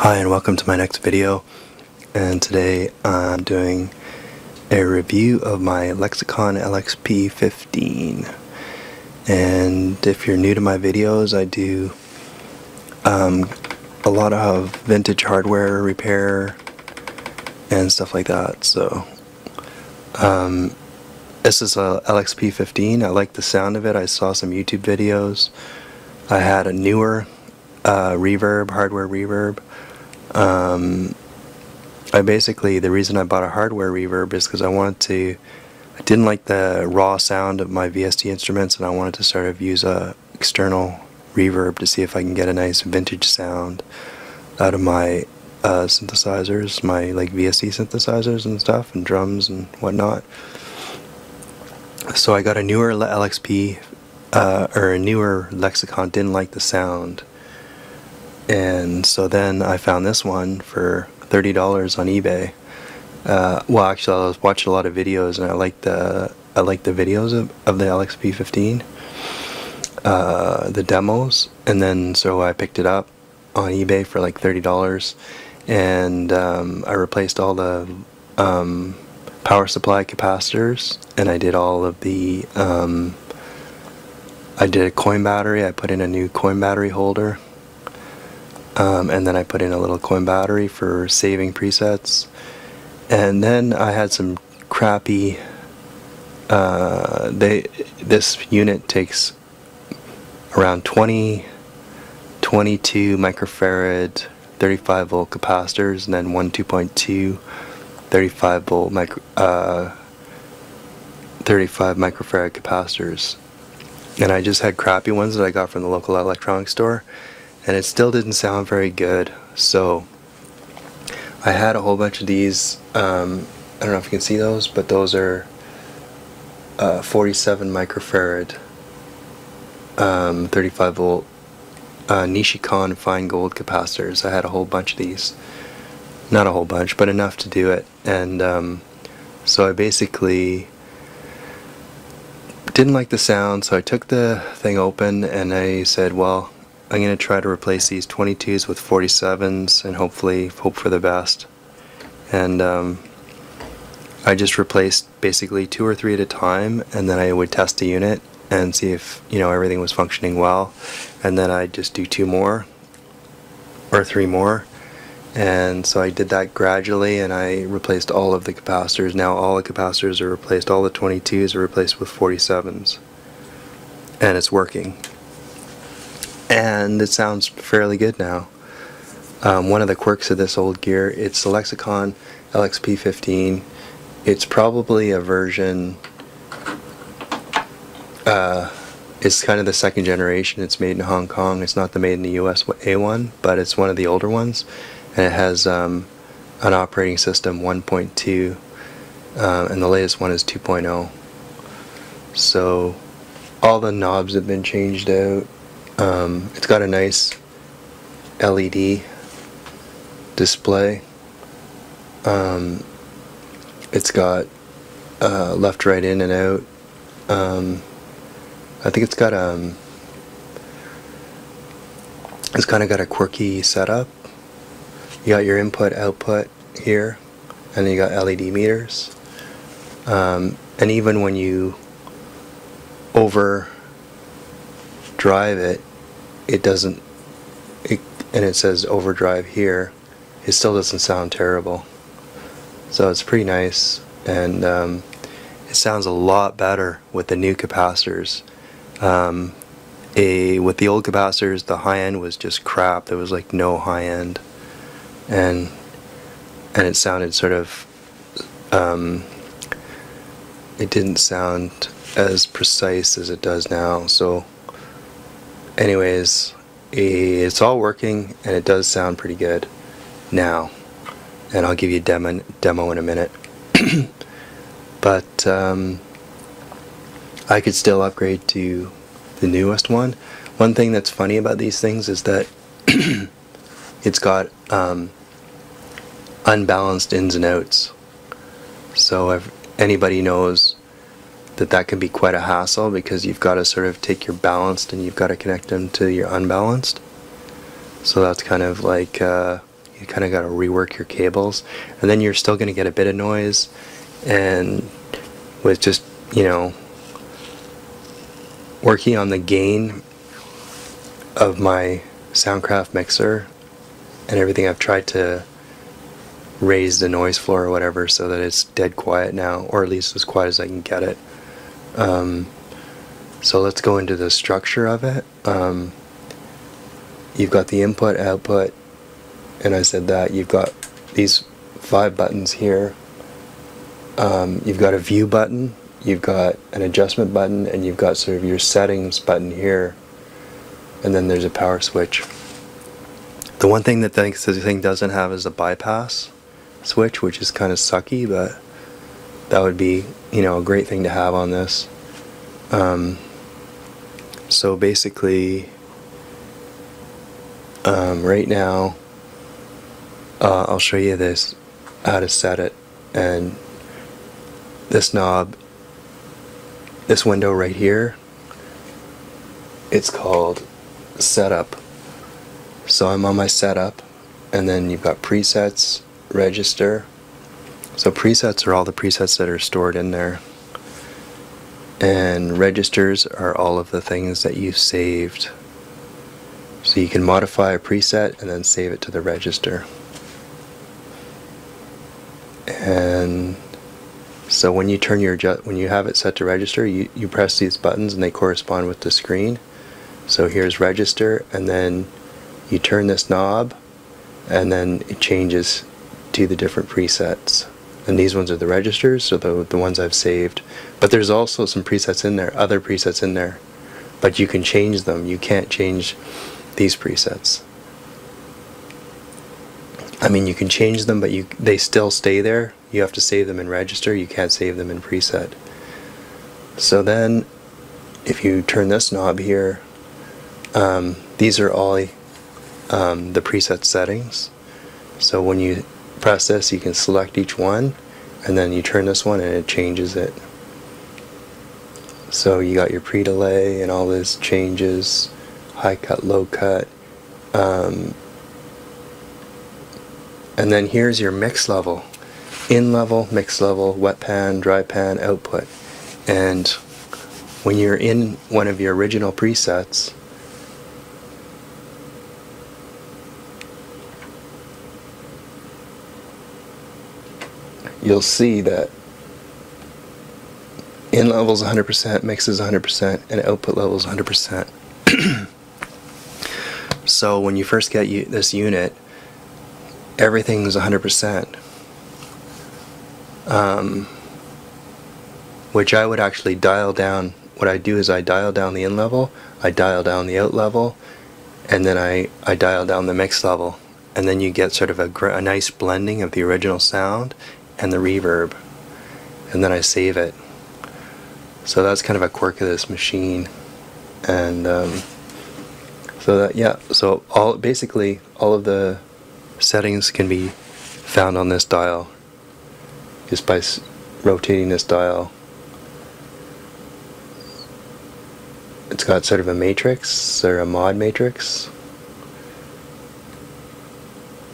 Hi and welcome to my next video, and today I'm doing a review of my Lexicon LXP-15. And if you're new to my videos, I do a lot of vintage hardware repair and stuff like that. So this is a LXP-15. I like the sound of it. I saw some YouTube videos. I had a newer reverb, hardware reverb. The reason I bought a hardware reverb is because I didn't like the raw sound of my VST instruments, and I wanted to sort of use a external reverb to see if I can get a nice vintage sound out of my synthesizers, my like VST synthesizers and stuff, and drums and whatnot. So I got a newer LXP, or a newer Lexicon, didn't like the sound. And so then I found this one for $30 on eBay. Well, actually, I was watching a lot of videos, and I liked the videos of the LXP-15, the demos, and then so I picked it up on eBay for like $30, and I replaced all the power supply capacitors, and I did all of the I did a coin battery. I put in a new coin battery holder. And then I put in a little coin battery for saving presets. And then I had some crappy, this unit takes around 22 microfarad 35 volt capacitors, and then one 2.2 35 volt 35 microfarad capacitors. And I just had crappy ones that I got from the local electronics store, and it still didn't sound very good. So I had a whole bunch of these. I don't know if you can see those, but those are 47 microfarad 35 volt Nichicon Fine Gold capacitors. I had a whole bunch of these. Not a whole bunch, but enough to do it. And so I basically didn't like the sound, so I took the thing open and I said, well, I'm going to try to replace these 22s with 47s and hopefully hope for the best. And I just replaced basically 2 or 3 at a time, and then I would test the unit and see if everything was functioning well, and then I'd just do 2 more or 3 more. And so I did that gradually, and I replaced all of the capacitors. Now all the capacitors are replaced, all the 22s are replaced with 47s, and it's working. And it sounds fairly good now. One of the quirks of this old gear, it's the Lexicon LXP-15. It's probably a version, it's kind of the second generation. It's made in Hong Kong. It's not the made in the US A1, but it's one of the older ones. And it has an operating system 1.2, and the latest one is 2.0. So all the knobs have been changed out. It's got a nice LED display. It's got left, right, in, and out. I think it's got it's kind of got a quirky setup. You got your input, output here, and then you got LED meters. And even when you overdrive it, and it says overdrive here, it still doesn't sound terrible. So it's pretty nice, and it sounds a lot better with the new capacitors. With the old capacitors, the high end was just crap. There was like no high end, and it sounded sort of it didn't sound as precise as it does now. So anyways, it's all working, and it does sound pretty good now, and I'll give you a demo in a minute. But I could still upgrade to the newest one. One thing that's funny about these things is that it's got unbalanced ins and outs. So if anybody knows that can be quite a hassle, because you've got to sort of take your balanced and you've got to connect them to your unbalanced. So that's kind of like You kind of got to rework your cables, and then you're still going to get a bit of noise. And with just, you know, working on the gain of my Soundcraft mixer and everything, I've tried to raise the noise floor or whatever so that it's dead quiet now, or at least as quiet as I can get it. So let's go into the structure of it. You've got the input, output, and I said that you've got these 5 buttons here. You've got a view button, you've got an adjustment button, and you've got sort of your settings button here, and then there's a power switch. The one thing that this thing doesn't have is a bypass switch, which is kind of sucky, but that would be, you know, a great thing to have on this. So basically, right now, I'll show you this, how to set it. And this knob, this window right here, it's called setup. So I'm on my setup, and then you've got presets, register. So presets are all the presets that are stored in there, and registers are all of the things that you've saved. So you can modify a preset and then save it to the register. And so when you turn when you have it set to register, you press these buttons and they correspond with the screen. So here's register, and then you turn this knob and then it changes to the different presets. And these ones are the registers, so the ones I've saved. But there's also some presets in there, other presets in there. But you can change them. You can't change these presets. I mean, you can change them, but they still stay there. You have to save them in register. You can't save them in preset. So then, if you turn this knob here, these are all the preset settings. So when you press this, you can select each one, and then you turn this one and it changes it. So you got your pre-delay and all this changes, high cut, low cut, and then here's your mix level: in level, mix level, wet pan, dry pan, output. And when you're in one of your original presets, you'll see that in level is 100%, mix is 100%, and output level is 100%. So when you first get this unit, everything's 100%, which I would actually dial down. What I do is I dial down the in level, I dial down the out level, and then I dial down the mix level, and then you get sort of a nice blending of the original sound and the reverb, and then I save it. So that's kind of a quirk of this machine. And so that, yeah, so basically all of the settings can be found on this dial just by rotating this dial. It's got sort of a matrix, or a mod matrix.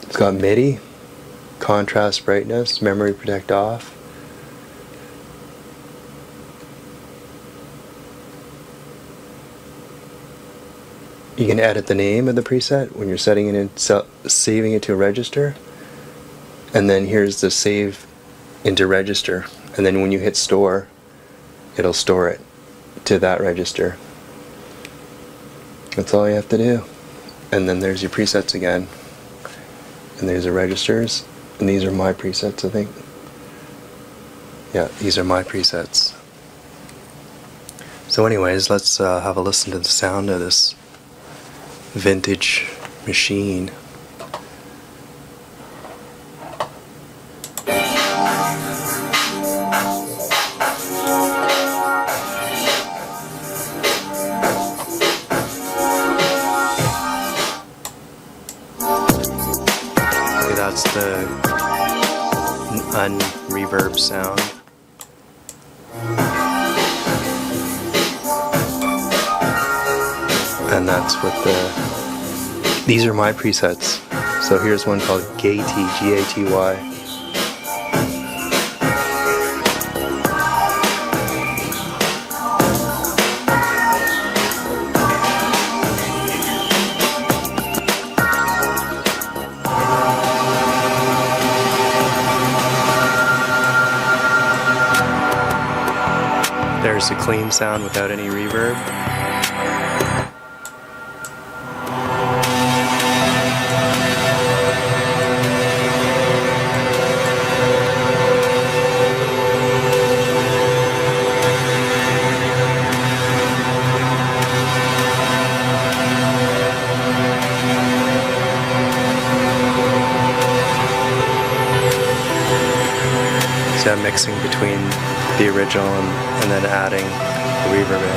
It's got MIDI, contrast, brightness, memory protect off. You can edit the name of the preset when you're setting it in, saving it to a register. And then here's the save into register. And then when you hit store, it'll store it to that register. That's all you have to do. And then there's your presets again. And there's the registers. And these are my presets, I think. Yeah, these are my presets. So anyways, let's have a listen to the sound of this vintage machine. Okay, that's the unreverb sound. And that's what these are my presets. So here's one called Gaty, G-A-T-Y. There's a clean sound without any reverb. So I'm mixing between the original and then adding the reverb in.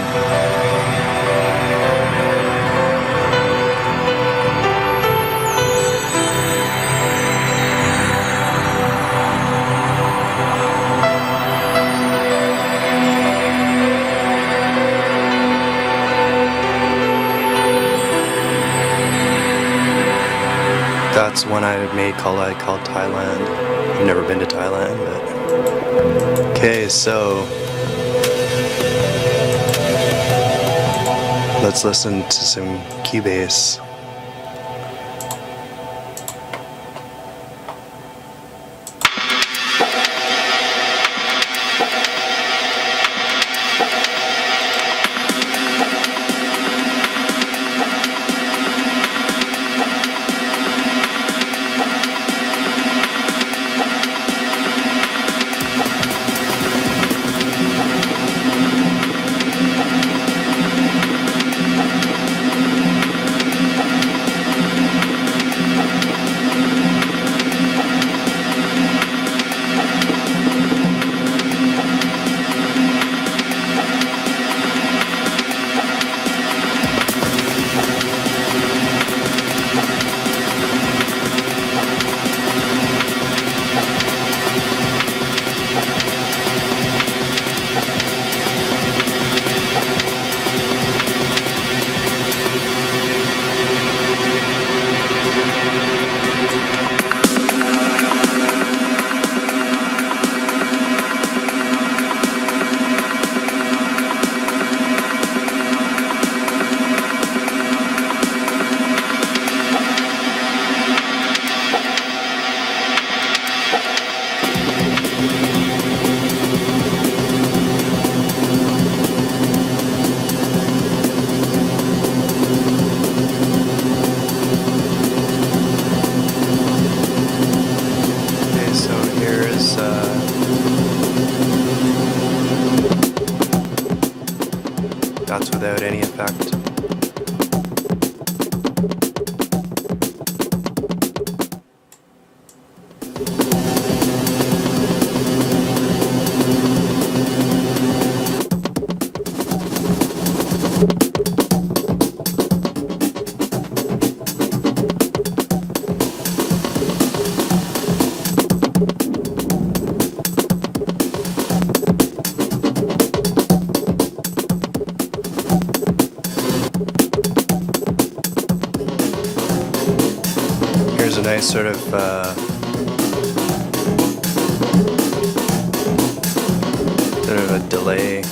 That's one I made called Thailand. I've never been to Thailand, but okay, so let's listen to some Cubase. That's without any effect. Here's a nice sort of a delay.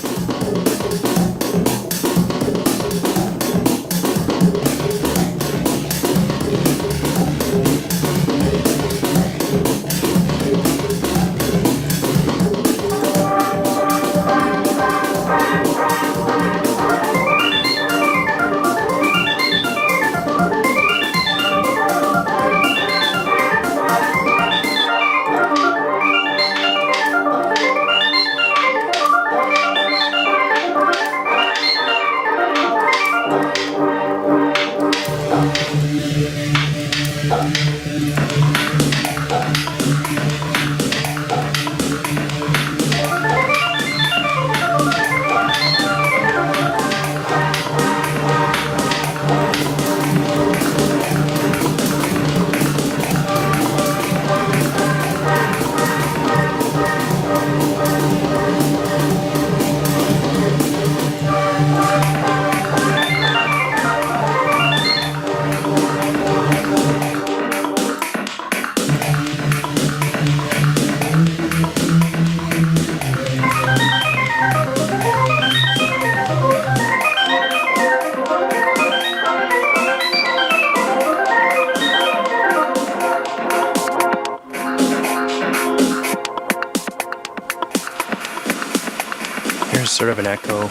sort of an echo.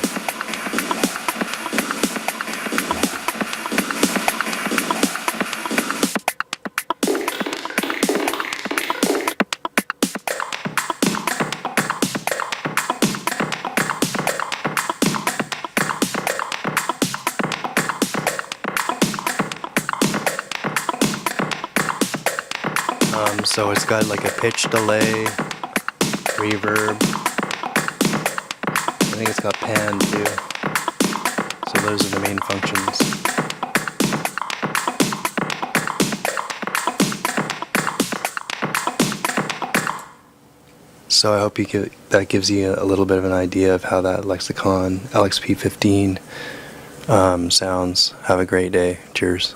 So it's got like a pitch delay, reverb. I think it's got pan too. So those are the main functions. So I hope that gives you a little bit of an idea of how that Lexicon LXP-15 sounds. Have a great day. Cheers.